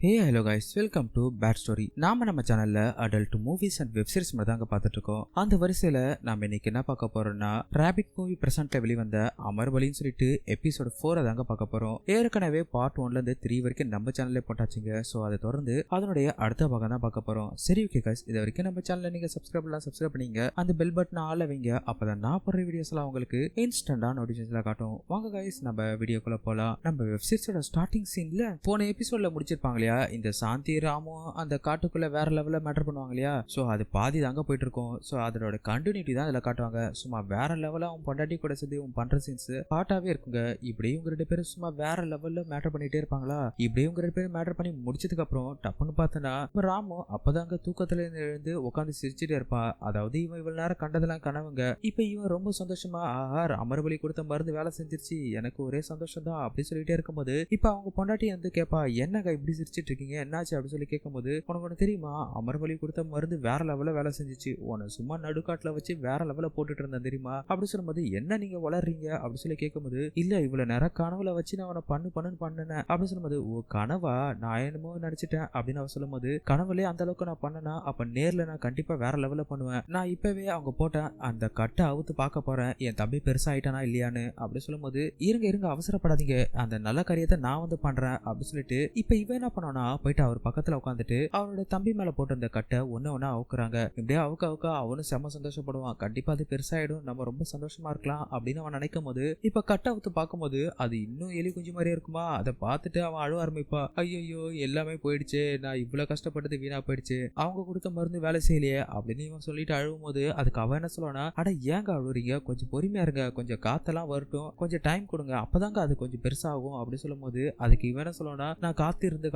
Hey hello guys, welcome to bad story. நம்ம சேனல்ல adult movies and web series மட்டும் தாங்க பார்த்துட்டு இருக்கோம். அந்த வரிசையில நாம இன்னைக்கு என்ன பார்க்க போறோம்னா, ராபிட் மூவி பிரசன்ட்ல வெளிவந்த அமர்வலின்னு சொல்லிட்டு எபிசோட் 4 தாங்க பார்க்க போறோம். ஏற்கனவே பார்ட் 1ல இருந்து 3 வரைக்கும் நம்ம சேனல்ல போட்டாச்சுங்க. ஸோ அதை தொடர்ந்து அதனுடைய அடுத்த பாகம் தான் பார்க்க போறோம். சரி ஓகே கைஸ், இது வரைக்கும் நம்ம சேனல்ல நீங்க சப்ஸ்கிரைப் பண்ணீங்க, அந்த பெல் பட்டன் ஆள வைங்க. அப்பதான் நான் போடுற வீடியோஸ் எல்லாம் உங்களுக்கு இன்ஸ்டன்டா நோட்டிபிகேஷன்ல காட்டும். வாங்க கைஸ், நம்ம வீடியோக்குள்ள போலாம். நம்ம வெப் சீரிஸோட ஸ்டார்டிங் சீன்ல போன எபிசோட்ல முடிச்சிருப்பாங்க இல்லையா, இந்த சாந்தி ராமும் அந்த காட்டுக்குள்ள வேற லெவல்ல மேட்டர் பண்ணுவாங்க இல்லையா. சோ அது பாதி தாங்க போயிட்டு இருக்கும். சோ அதோட கண்டினியூட்டி தான் இதுல காட்டுவாங்க. சும்மா வேற லெவல்ல அவன் பொண்டாட்டி கூட சேர்ந்து அவன் பண்ற சீன்ஸ் பாட்டாவே இருக்குங்க. இப்படி இவங்க 2 பேரும் சும்மா வேற லெவல்ல மேட்டர் பண்ணிட்டே இருப்பாங்களா. இப்படி இவங்க 2 பேரும் மேட்டர் பண்ணி முடிச்சதுக்கு அப்புறம் டப்புன்னு பார்த்தனா ராமு அப்பதாங்க தூக்கத்துல எழுந்து உட்காந்து சிரிச்சுட்டே இருப்பா. அதாவது இவன் இவ்வளவு நேரம் கண்டதெல்லாம் கனவுங்க. இப்ப இவன் ரொம்ப சந்தோஷமா அமர்வலி கொடுத்த மருந்து வேலை செஞ்சிருச்சு, எனக்கு ஒரே சந்தோஷம் தான் அப்படி சொல்லிட்டே இருக்கும்போது இப்ப அவங்க பொண்டாட்டி வந்து கேட்பா, என்னங்க இப்படி சிரிச்சிட்டு இருக்கீங்க, என்னாச்சு அப்படின்னு சொல்லி கேட்கும்போது, உனக்கு ஒண்ணு தெரியுமா, அமர்வலி கொடுத்த மருந்து வேற லெவல்ல வேலை செஞ்சிச்சு, உன சும்மா நடுக்காட்டுல வச்சு வேற லெவல்ல போட்டுட்டு இருந்தேன் தெரியுமா அப்படி சொல்லும்போது, என்ன நீங்க வளர்றீங்க அப்படி சொல்லி கேட்கும்போது, இல்ல இவ்வளவு நேரம் கனவுல வச்சு நான் அவனை பண்ணுன்னு பண்ணேன் அப்படின்னு சொல்லும்போது, ஓ கனவா, நான் என்னமோ நினைச்சிட்டேன் அப்படின்னு அவ சொல்லும்போது, கனவுலயே அந்த அளவுக்கு நான் பண்ணனா அப்ப நேர்ல நான் கண்டிப்பா வேற லெவல்ல பண்ணுவேன். நான் இப்பவே அவங்க போட்டேன் அந்த கட்டை அவுத்து பார்க்க போறேன், என் தம்பி பெருசாயிட்டானா இல்லையான்னு அப்படி சொல்லும்போது, இருங்க அவசரப்படாதீங்க, அந்த நல்ல காரியத்தை நான் வந்து பண்றேன் அப்படி சொல்லிட்டு இப்ப இவன் என்ன பண்ணானா, போயிட்டு அவர் பக்கத்துல உட்காந்துட்டு அவனோட தம்பி மேல போட்டு அந்த கட்டை ஒன்னா அவுக்குறாங்க. இப்படியே அவுக்க அவனும் செம்ம சந்தோஷப்படுவான். கண்டிப்பா அது பெருசாயிடும், நம்ம ரொம்ப சந்தோஷமா இருக்கலாம் அப்படின்னு அவன் நினைக்கும் போது, இப்ப கட்டை அவுத்து பார்க்கும்போது அது இன்னும் எலி குஞ்சு மாதிரியே இருக்குமா. அதை பார்த்துட்டு அவன் அழுவ ஆரம்பிப்பா. ஐயோ எல்லாமே போயிடுச்சு, நான் இவ்வளவு கஷ்டப்பட்டது வீணா போயிடுச்சு, அவங்க கொடுத்த மருந்து வேலை செய்யலையே அப்படின்னு இவன் சொல்லிட்டு அழுவும் போது, அதுக்கு அவன் என்ன சொல்லுவானா, அட ஏங்க அழுவுறீங்க, கொஞ்சம் பொறுமையா இருங்க, கொஞ்சம் காத்தெல்லாம் வரட்டும், கொஞ்சம் டைம் கொடுங்க, அப்பதாங்க அது கொஞ்சம் பெருசாகும் அப்படி சொல்லும் போது, அதுக்கு இவன் என்ன சொல்லுவானா, நான் காத்து இருந்து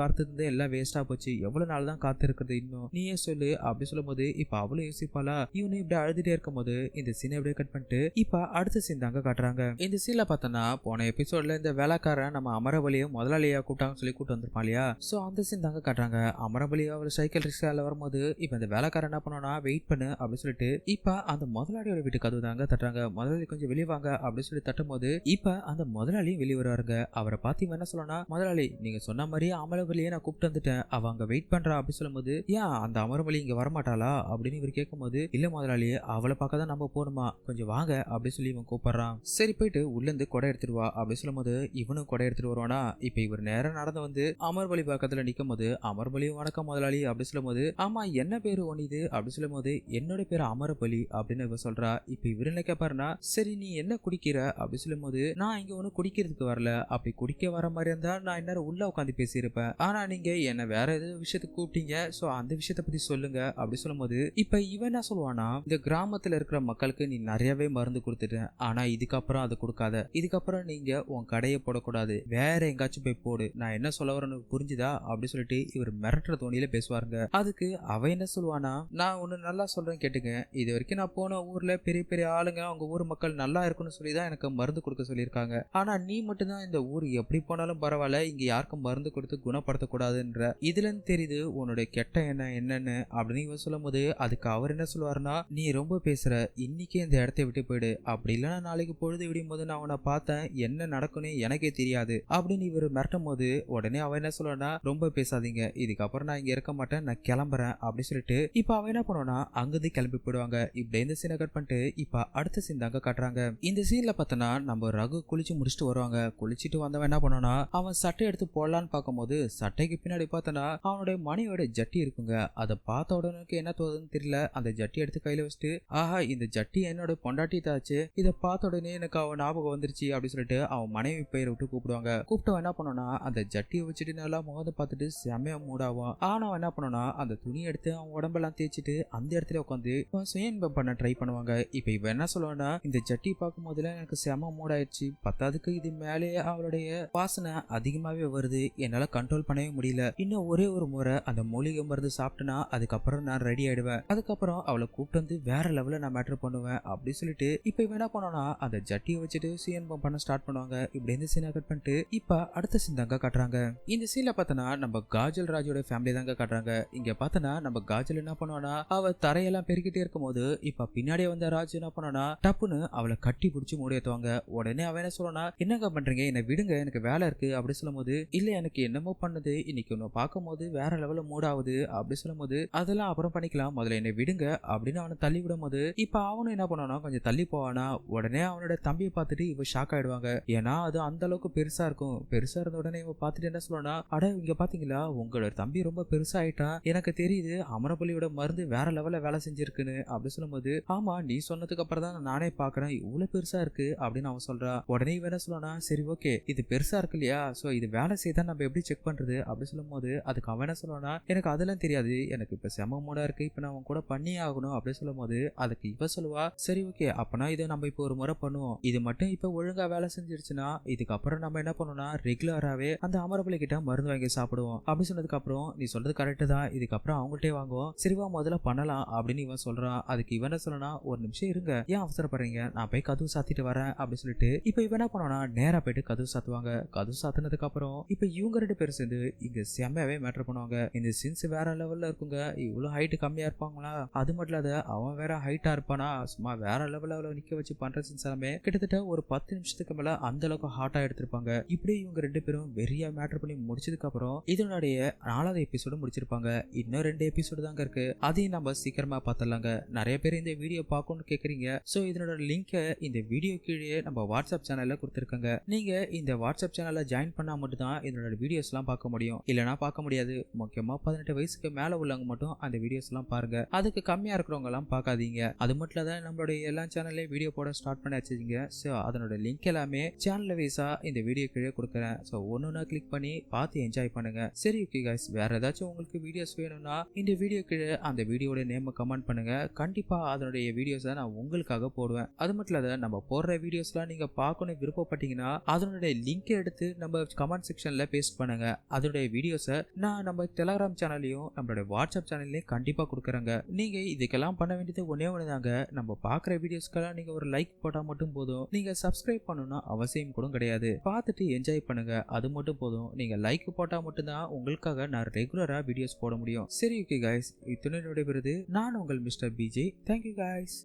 எல்லாம் வேஸ்டா போச்சு, எவ்வளவு நாள் தான் காத்து இருக்கிறது, இன்னும் நீயே சொல்லு அப்படி சொல்லும் போது, இப்ப அவளும் யோசிப்பாளா. இவனு இப்படி அழுதுட்டே இருக்கும் போது இந்த சீனை அப்படியே கட் பண்ணிட்டு இப்ப அடுத்த சீன் தாங்க காட்டுறாங்க. இந்த சீன்ல பார்த்தோன்னா, போன எபிசோட்ல இந்த வேலைக்காரன் நம்ம அமரபலியும் முதலாளியா கூட்டாங்க சொல்லி கூட்டு வந்திருப்பான் இல்லையா. சோ அந்த சீன் தாங்க காட்டுறாங்க. அமரபலி அவர் சைக்கிள் ரிக்ஷால வரும்போது இப்ப இந்த வேலைக்காரன் என்ன பண்ணோம்னா, வெயிட் பண்ணு அப்படின்னு சொல்லிட்டு இப்ப அந்த முதலாளியோட வீட்டு கதவு தாங்க தட்டுறாங்க. முதலாளி கொஞ்சம் வெளியே வாங்க அப்படின்னு சொல்லி தட்டும் போது இப்ப அந்த முதலாளியும் வெளியே வருவாருங்க. அவரை பார்த்து என்ன சொல்லனா, முதலாளி நீங்க சொன்ன மாதிரியே அமரபலியை நான் கூப்பிட்டு வந்துட்டேன், அவ அங்க வெயிட் பண்றா அப்படி சொல்லும்போது, ஏன் அந்த அமரபலி இங்க வரமாட்டாளா அப்படின்னு இவர் கேட்கும்போது, இல்ல முதலாளி அவளை பார்க்க தான் நம்ம போகணுமா, கொஞ்சம் வாங்க அப்படி சொல்லி இவன் கூப்பிடுறான். சரி போயிட்டு உள்ள இருந்து கொடை எடுத்துருவா அப்படி சொல்லும் போது இவனும் கொடை எடுத்துட்டு வருவானா. இப்ப இவர் நேரம் நடந்து வந்து அமர்வலி பக்கத்துல நிக்கும் போது, அமர்வலி வணக்கம் முதலாளி அப்படி சொல்லும் போது, ஆமா என்ன பேரு ஒனிது அப்படி சொல்லும் போது, என்னோட பேரு அமரபலி அப்படின்னு இவ சொல்றா. இப்ப இவரு என்ன கேட்பாருன்னா, சரி நீ என்ன குடிக்கிற அப்படி சொல்லும் போது, நான் இங்க ஒண்ணு குடிக்கிறதுக்கு வரல, அப்படி குடிக்க வர மாதிரி இருந்தா நான் இந்நேரம் உள்ள உட்காந்து பேசியிருப்பேன், ஆனா நீங்க என்ன வேற ஏதோ விஷயத்துக்கு கூப்பிட்டீங்க, சோ அந்த விஷயத்த பத்தி சொல்லுங்க அப்படி சொல்லும் போது, இப்ப இவன் என்ன சொல்லுவானா, இந்த கிராமத்துல இருக்கிற மக்களுக்கு நீ நிறையவே மருந்து கொடுத்துட்ட, ஆனா இதுக்கப்புறம் அதை கொடுக்காத, இதுக்கப்புறம் நீங்க உன் கடையை போடக்கூடாது, வேற எங்காச்சும் போய் போடு, நான் என்ன சொல்ல வரேன்னு புரிஞ்சுதா அப்படி சொல்லிட்டு இவர் மிரட்டுற தோணியில பேசுவாருங்க. அதுக்கு அவ என்ன சொல்லுவானா, நான் ஒண்ணு நல்லா சொல்றேன் கேட்டுங்க, இது வரைக்கும் நான் போன ஊர்ல பெரிய பெரிய ஆளுங்க அவங்க ஊர் மக்கள் நல்லா இருக்குன்னு சொல்லிதான் எனக்கு மருந்து கொடுக்க சொல்லியிருக்காங்க, ஆனா நீ மட்டும்தான் இந்த ஊர் எப்படி போனாலும் பரவாயில்ல, இங்க யாருக்கும் மருந்து கொடுத்து குணப்படுத்தக்கூடாதுன்ற, இதுல தெரியுது உன்னுடைய கெட்ட எண்ணம் என்னன்னு அப்படின்னு இவன் சொல்லும் போது, அதுக்கு அவர் என்ன சொல்லுவாருன்னா, நீ ரொம்ப பேசுற, இன்னைக்கே இந்த இடத்தை விட்டு போயிடு, அப்படி இல்லைன்னா நாளைக்கு பொழுது விடியும் போது நான் உன்னை பார்த்தேன், என்ன நடக்கும்னு எனக்கே தெரியாது அப்படின்னு இவர் மிரட்டும் போது, உடனே அவன் என்ன சொல்லுவானா, ரொம்ப பேசாதீங்க, இதுக்கப்புறம் நான் இங்க இருக்க மாட்டேன், நான் கிளம்புறேன் அப்படி சொல்லிட்டு இப்ப அவன் என்ன பண்ணுவானா, அங்கிருந்து கிளம்பி போயிடுவாங்க. இப்படி இந்த சீனை கட் பண்ணிட்டு இப்ப அடுத்த சீன் தாங்க காட்டுறாங்க. இந்த சீன்ல பார்த்தனா நம்ம ரகு குளிச்சு முடிச்சுட்டு வருவாங்க. குளிச்சுட்டு வந்தவன் என்ன பண்ணானா, அவன் சட்டை எடுத்து போடலான்னு பார்க்கும்போது சட்டைக்கு பின்னாடி பார்த்தனா அவனுடைய மனைவியோட ஜட்டி இருக்குங்க. அதை பார்த்த உடனே என்ன தோதுன்னு தெரியல, அந்த ஜட்டி எடுத்து கையில வச்சுட்டு, ஆஹா இந்த ஜட்டி என்னோட பொண்டாட்டி தாச்சு, இதை பார்த்த உடனே எனக்கு அவன் ஞாபகம் வந்துருச்சு அப்படி சொல்லிட்டு அவன் மனைவி பெயரை விட்டு கூப்பிடுவாங்க. கூப்பிட்டு என்ன பண்ணோம்னா, அந்த ஜட்டியை வச்சுட்டு நல்லா முகத்தை பார்த்துட்டு செமையா மூடாவான். ஆனா அவன் என்ன பண்ணோம்னா, அந்த துணி எடுத்து அவன் உடம்பெல்லாம் தேய்ச்சிட்டு அந்த இடத்துல உட்காந்து சுய இன்பம் பண்ண ட்ரை பண்ணுவாங்க. இப்ப இவன் என்ன சொல்லுவானா, இந்த ஜட்டி பார்க்கும் போதுல எனக்கு செம மூடாயிடுச்சு, பத்தாவதுக்கு இது மேலேயே அவளுடைய வாசனை அதிகமாவே வருது, என்னால கண்ட்ரோல் பண்ணவே முடியல, இன்னும் ஒரே ஒரு முறை அந்த மூலிகை மருந்து சாப்பிட்டனா அதுக்கப்புறம் நான் ரெடி ஆயிடுவேன், அதுக்கப்புறம் அவளை கூப்பிட்டு வந்து வேற லெவல்ல நான் மேட்டர் பண்ணுவேன் அப்படி சொல்லிட்டு இப்ப இவன் என்ன பண்ணோம்னா, அந்த ஜட்டியை வச்சுட்டு சுயன்பம் பண்ண ஸ்டார்ட் பண்ணுவாங்க. இப்படி இந்த சீனை கட் பண்ணிட்டு இப்ப அடுத்த சீன் தாங்க காட்டுறாங்க. இந்த சீன்ல பார்த்தனா நம்ம காஜல் ராஜோட ஃபேமிலி தாங்க காட்டுறாங்க. இங்க பார்த்தனா நம்ம காஜல் என்ன பண்ணுவானா, அவ தரையெல்லாம் பெருக்கிட்டே இருக்கும் போது இப்ப பின்னாடியே வந்த ராஜ் என்ன பண்ணானா, டப்புன்னு அவளை கட்டி பிடிச்சி மூடி ஏத்துவாங்க. உடனே அவன் என்ன சொல்றானா, என்னங்க பண்றீங்க, என்ன விடுங்க, எனக்கு வேலை இருக்கு அப்படி சொல்லும் போது, இல்ல எனக்கு என்னமோ பண்ணுது, இன்னைக்கு உன்னை பார்க்கும்போது வேற லெவல்ல மூட் ஆகுது அப்படி சொல்லும்போது அதெல்லாம் அப்புறம் பண்ணிக்கலாம், முதல்ல என்னை விடுங்க அப்படின்னு அவனை தள்ளி விடும் போது இப்ப அவனும் என்ன பண்ணானா கொஞ்சம் தள்ளி போவானா. உடனே அவனோட தம்பியை பார்த்துட்டு இவ ஷாக் ஆயிடுவாங்க. ஏன்னா அது அந்த அளவுக்கு பெருசா இருக்கும். பெருசா இருந்த உடனே இவ பார்த்துட்டு என்ன சொல்லுவானா, அட இங்க பாத்தீங்களா உங்களோட தம்பி ரொம்ப பெருசா ஆயிட்டான், எனக்கு தெரியுது அமரபலியோட மருந்து வேற லெவல்ல வேலை செஞ்சிருக்குன்னு அப்படி சொல்லும்போது ஆமா நீ சொன்னதுக்கு அப்புறம் தான் நானே பாக்குறேன் இவ்வளவு பெருசா இருக்கு அப்படின்னு அவன் சொல்றா. உடனே இவன் என்ன சொல்லுவானா, சரி ஓகே இது பெருசா இருக்கு இல்லையா, சோ இது வேலை செய்தா நம்ம எப்படி செக் பண்றது அப்படி சொல்லும் போது அதுக்கு அவன் என்ன சொல்லுவானா, எனக்கு அதெல்லாம் தெரியாது, எனக்கு இப்ப செம மூடா இருக்கு, இப்ப நான் அவன் கூட பண்ணியே ஆகணும் அப்படி சொல்லும் போது அதுக்கு இவ சொல்லுவா, சரி ஓகே அப்பனா இதை நம்ம இப்போ ஒரு முறை பண்ணுவோம், இது மட்டும் இப்ப ஒழுங்கா வேலை செஞ்சிருச்சுன்னா இதுக்கப்புறம் நம்ம என்ன பண்ணணும்னா ரெகுலராகவே அந்த அமரபலி கிட்ட மருந்து வாங்கி சாப்பிடுவோம் அப்படி சொன்னதுக்கு அப்புறம் நீ சொல்றது கரெக்டு தான், இதுக்கப்புறம் அவங்கள்ட்டே வாங்குவோம், சரிவா முதல்ல பண்ணலாம் அப்படின்னு இவன் சொல்றான். அதுக்கு இவன் என்ன சொல்லனா, ஒரு நிமிஷம் இருங்க ஏன் அவசரப்படுறீங்க, நான் போய் கதவு சாத்திட்டு வரேன் அப்படி சொல்லிட்டு இப்ப இவன் என்ன பண்ணனா நேரா போயிட்டு கதவு சாத்துவாங்க. கதவு சாத்தினதுக்கு அப்புறம் இப்ப இவங்க 2 பேரும் சேர்ந்து இங்க செம்மையாவே மேட்டர் பண்ணுவாங்க. இந்த சீன்ஸ் வேற லெவல்ல இருக்குங்க, இவ்வளவு ஹைட் கம்மியா இருப்பாங்களா, அது மட்டும் இல்லாத அவன் வேற ஹைட்டா இருப்பானா, சும்மா வேற லெவல்ல நிக்க வச்சு பண்ற சீன்ஸ் எல்லாமே கிட்டத்தட்ட ஒரு 10 நிமிஷத்துக்கு மேல அந்த அளவுக்கு ஹாட்டா எடுத்திருப்பாங்க. இப்படி இவங்க 2 பேரும் வெறியா மேட்டர் பண்ணி முடிச்சதுக்கு அப்புறம் இதனுடைய 4வது எபிசோடு முடிச்சிருப்பாங்க. இன்னும் 2 எபிசோடு தாங்க இருக்கு, அதையும் நம்ம சீக்கிரமா பார்த்தலாங்க. நிறைய பேர் இந்த வீடியோ பார்க்கணும்னு கேக்குறீங்க, சோ இதனோட லிங்கை இந்த வீடியோ கீழே நம்ம வாட்ஸ்அப் சேனல்ல கொடுத்துருக்காங்க. நீங்க இந்த வாட்ஸ்அப் சேனல்ல ஜாயின் பண்ணா மட்டும் தான் இதனோட வீடியோஸ் எல்லாம் பார்க்க முடியும், இல்லனா பார்க்க முடியாது. முக்கியமா 18 வயசுக்கு மேல உள்ளவங்க மட்டும் அந்த வீடியோஸ் எல்லாம் பாருங்க, அதுக்கு கம்மியா இருக்கிறவங்க எல்லாம் பார்க்காதீங்க. அது மட்டும் இல்லாத நம்மளுடைய எல்லா சேனல்லையும் வீடியோ போட ஸ்டார்ட் பண்ணி வச்சிருக்கீங்க, சோ அதனோட லிங்க் எல்லாமே சேனல் வைஸா இந்த வீடியோ கீழே கொடுக்குறேன், சோ ஒன்னொன்னா கிளிக் பண்ணி பார்த்து என்ஜாய் பண்ணுங்க. சரி ஓகே கைஸ், வேற ஏதாச்சும் உங்களுக்கு வீடியோஸ் வேணும்னா இந்த வீடியோ கீழே அந்த வீடியோட நேம் கமெண்ட் பண்ணுங்க, கண்டிப்பா அதனுடைய வீடியோஸை நான் உங்களுக்காக போடுவேன். அது மட்டும் இல்லாத நம்ம போடுற வீடியோஸ்லாம் நீங்க பார்க்கணும் விருப்பப்பட்டீங்கன்னா அதனுடைய லிங்க் எடுத்து நம்ம கமெண்ட் செக்ஷன்ல பேஸ்ட் பண்ணுங்க. அதனுடைய வீடியோஸை நான் நம்ம டெலகிராம் சேனல்லையும் நம்மளுடைய வாட்ஸ்அப் சேனல்லையும் கண்டிப்பா கொடுக்குறேங்க. நீங்க இதுக்கெல்லாம் பண்ண வேண்டியது ஒன்னே ஒண்ணுதாங்க, நம்ம பார்க்குற வீடியோஸ்க்கெல்லாம் நீங்க ஒரு லைக் போட்டா மட்டும் போதும், நீங்க சப்ஸ்கிரைப் பண்ணணும்னா அவசியம் கூட கிடையாது, பார்த்துட்டு என்ஜாய் பண்ணுங்க அது மட்டும் போதும். நீங்க லைக் போட்டா மட்டும்தான் உங்களுக்காக நான் ரெகுலரா வீடியோஸ் போட முடியும். சரி ஓகே கைஸ், இத்துணை விடைபெறுது நான் உங்கள் மிஸ்டர் பிஜே. Thank you guys.